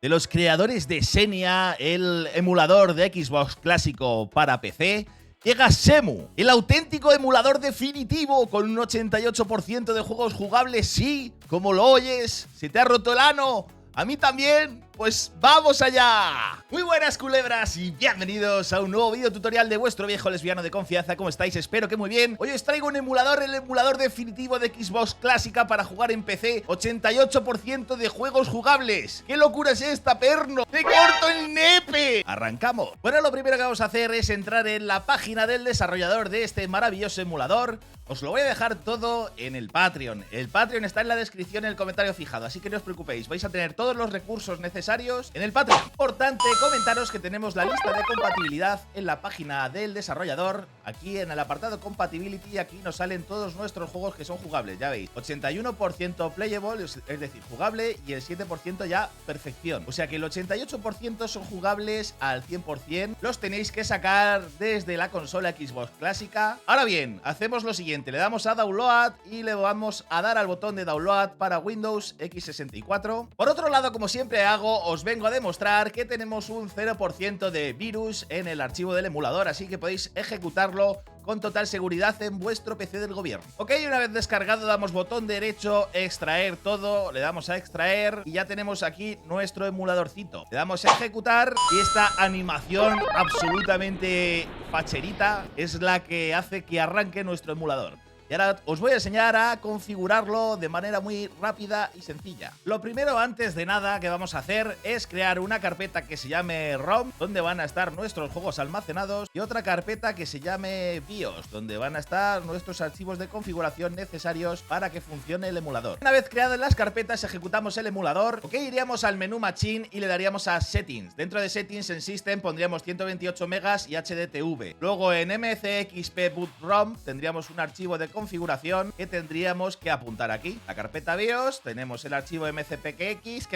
De los creadores de Xenia, el emulador de Xbox clásico para PC, llega Cemu, el auténtico emulador definitivo con un 88% de juegos jugables. Sí, como lo oyes, ¿se te ha roto el ano? ¿A mí también? Pues ¡vamos allá! Muy buenas culebras y bienvenidos a un nuevo video tutorial de vuestro viejo lesbiano de confianza. ¿Cómo estáis? Espero que muy bien. Hoy os traigo un emulador, el emulador definitivo de Xbox clásica para jugar en PC. 88% de juegos jugables. ¿Qué locura es esta, perno? ¡Te corto el nepe! Arrancamos. Bueno, lo primero que vamos a hacer es entrar en la página del desarrollador de este maravilloso emulador. Os lo voy a dejar todo en el Patreon. El Patreon está en la descripción, en el comentario fijado, así que no os preocupéis, vais a tener todos los recursos necesarios en el Patreon. Importante comentaros que tenemos la lista de compatibilidad en la página del desarrollador. Aquí en el apartado Compatibility, aquí nos salen todos nuestros juegos que son jugables, ya veis. 81% playable, es decir, jugable, y el 7% ya perfección. O sea que el 88% son jugables al 100%. Los tenéis que sacar desde la consola Xbox clásica. Ahora bien, hacemos lo siguiente. Le damos a Download y le vamos a dar al botón de Download para Windows x64. Por otro lado, como siempre hago, os vengo a demostrar que tenemos un 0% de virus en el archivo del emulador, así que podéis ejecutarlo con total seguridad en vuestro PC del gobierno. Ok, una vez descargado damos botón derecho, extraer todo, le damos a extraer y ya tenemos aquí nuestro emuladorcito. Le damos a ejecutar y esta animación absolutamente facherita es la que hace que arranque nuestro emulador. Y ahora os voy a enseñar a configurarlo de manera muy rápida y sencilla. Lo primero, antes de nada, que vamos a hacer es crear una carpeta que se llame ROM, donde van a estar nuestros juegos almacenados, y otra carpeta que se llame BIOS, donde van a estar nuestros archivos de configuración necesarios para que funcione el emulador. Una vez creadas las carpetas, ejecutamos el emulador. Ok, iríamos al menú Machine y le daríamos a Settings. Dentro de Settings en System pondríamos 128 megas y HDTV. Luego en MCXP Boot ROM tendríamos un archivo de configuración que tendríamos que apuntar aquí. La carpeta BIOS, tenemos el archivo MCPX,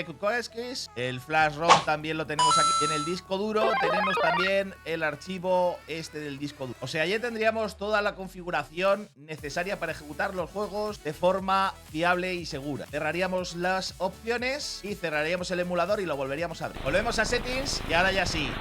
el flash ROM también lo tenemos aquí. En el disco duro tenemos también el archivo este del disco duro. O sea, ya tendríamos toda la configuración necesaria para ejecutar los juegos de forma fiable y segura. Cerraríamos las opciones y cerraríamos el emulador y lo volveríamos a abrir. Volvemos a Settings y ahora ya sí.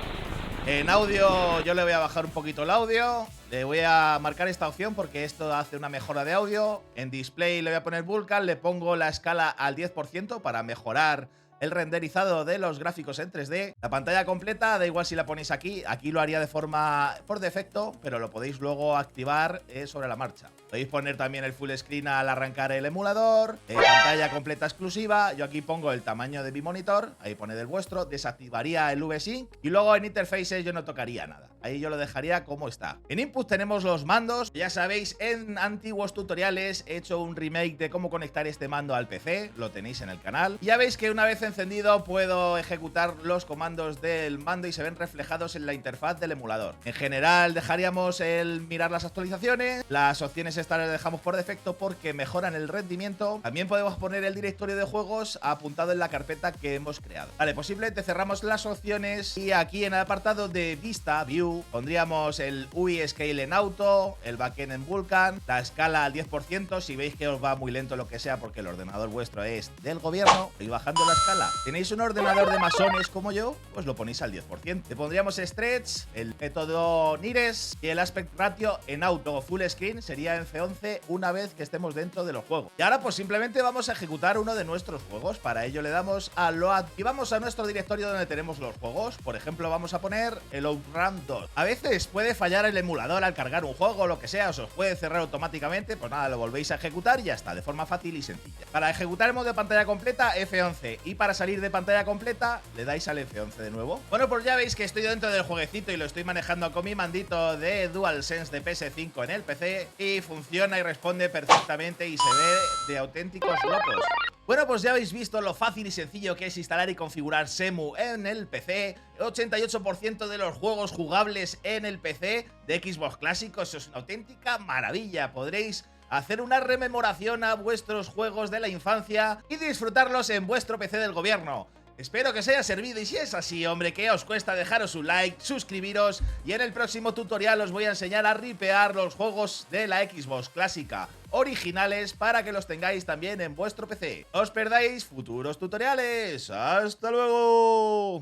En audio yo le voy a bajar un poquito el audio. Le voy a marcar esta opción porque esto hace una mejora de audio. En display le voy a poner Vulkan, le pongo la escala al 10% para mejorar el renderizado de los gráficos en 3D. La pantalla completa, da igual si la ponéis aquí. Aquí lo haría de forma por defecto, pero lo podéis luego activar sobre la marcha. Podéis poner también el full screen al arrancar el emulador. Pantalla completa exclusiva. Yo aquí pongo el tamaño de mi monitor. Ahí pone del vuestro. Desactivaría el VSync. Y luego en interfaces yo no tocaría nada. Ahí yo lo dejaría como está. En input tenemos los mandos. Ya sabéis, en antiguos tutoriales he hecho un remake de cómo conectar este mando al PC. Lo tenéis en el canal. Y ya veis que una vez encendido puedo ejecutar los comandos del mando y se ven reflejados en la interfaz del emulador. En general dejaríamos el mirar las actualizaciones. Las opciones estas las dejamos por defecto porque mejoran el rendimiento. También podemos poner el directorio de juegos apuntado en la carpeta que hemos creado. Vale, posiblemente cerramos las opciones y aquí en el apartado de vista, view, pondríamos el UI Scale en auto, el backend en Vulkan, la escala al 10%. Si veis que os va muy lento lo que sea porque el ordenador vuestro es del gobierno, y bajando la escala. ¿Tenéis un ordenador de masones como yo? Pues lo ponéis al 10%. Le pondríamos stretch, el método Nires y el aspect ratio en auto. Full screen sería en F11 una vez que estemos dentro de los juegos. Y ahora pues simplemente vamos a ejecutar uno de nuestros juegos. Para ello le damos a Load y vamos a nuestro directorio donde tenemos los juegos. Por ejemplo, vamos a poner el Outrun 2. A veces puede fallar el emulador al cargar un juego o lo que sea, os puede cerrar automáticamente. Pues nada, lo volvéis a ejecutar y ya está, de forma fácil y sencilla. Para ejecutar el modo de pantalla completa, F11. Y para salir de pantalla completa, le dais al F11 de nuevo. Bueno, pues ya veis que estoy dentro del jueguecito y lo estoy manejando con mi mandito de DualSense de PS5 en el PC y funciona y responde perfectamente y se ve de auténticos locos. Bueno, pues ya habéis visto lo fácil y sencillo que es instalar y configurar Cemu en el PC. 88% de los juegos jugables en el PC de Xbox clásico, eso es una auténtica maravilla. Podréis hacer una rememoración a vuestros juegos de la infancia y disfrutarlos en vuestro PC del gobierno. Espero que os haya servido y si es así, hombre, ¿qué os cuesta dejaros un like, suscribiros y en el próximo tutorial os voy a enseñar a ripear los juegos de la Xbox clásica originales para que los tengáis también en vuestro PC. No os perdáis futuros tutoriales. ¡Hasta luego!